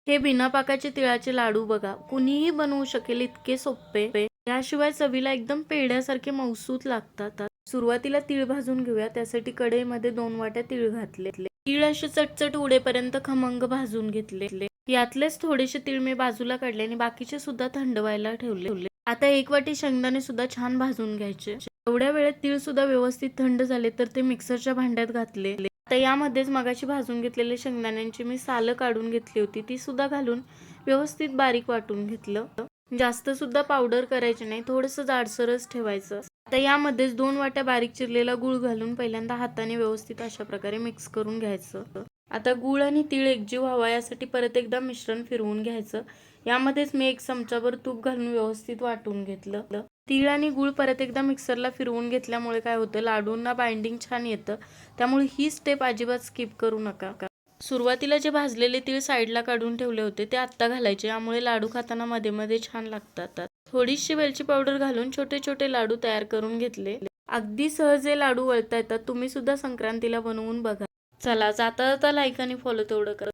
हे बिना पाकाचे तिळाचे लाडू बघा, कुणीही बनवू शकेल इतके सोपे. याशिवाय चवीला एकदम पेढ्यासारखे मऊसूत लागतात. सुरुवातीला तीळ भाजून घेऊया. त्यासाठी कढईमध्ये 2 वाट्या तीळ घातले. तीळ असे चटचट उडेपर्यंत खमंग भाजून घेतले. यातलेच थोडेसे तीळ मी बाजूला काढले आणि बाकीचे सुद्धा थंड व्हायला ठेवले. आता 1 वाटी शेंगदाणे सुद्धा छान भाजून घ्यायचे. एवढ्या वेळेत तीळ सुद्धा व्यवस्थित थंड झाले तर ते मिक्सरच्या भांड्यात घातले. आता यामध्येच मगाशी भाजून घेतलेले शेंगदाण्यांची मी सालं काढून घेतली होती, ती सुद्धा घालून व्यवस्थित बारीक वाटून घेतलं. जास्त सुद्धा पावडर करायची नाही, थोडंसं जाडसरच ठेवायचं. आता यामध्येच 2 वाट्या बारीक चिरलेला गूळ घालून पहिल्यांदा हाताने व्यवस्थित अशा प्रकारे मिक्स करून घ्यायचं. आता गूळ आणि तीळ एकजीव व्हावा यासाठी परत एकदा मिश्रण फिरवून घ्यायचं. यामध्येच मी 1 चमचाभर तूप घालून व्यवस्थित वाटून घेतलं. तीळ आणि गूळ परत एकदा मिक्सरला फिरवून घेतल्यामुळे काय होतं, लाडूंना बाइंडिंग छान येतं. त्यामुळे ही स्टेप अजिबात स्किप करू नका. सुरुवातीला जे भाजलेले तीळ साईडला काढून ठेवले होते ते आत्ता घालायचे, यामुळे लाडू खाताना मध्ये मध्ये छान लागतात. थोडीशी वेलची पावडर घालून छोटे छोटे लाडू तयार करून घेतले. अगदी सहज हे लाडू वळता येतात. तुम्ही सुद्धा संक्रांतीला बनवून बघा. चला, जाता जाता लाईक आणि फॉलो तेवढं करा.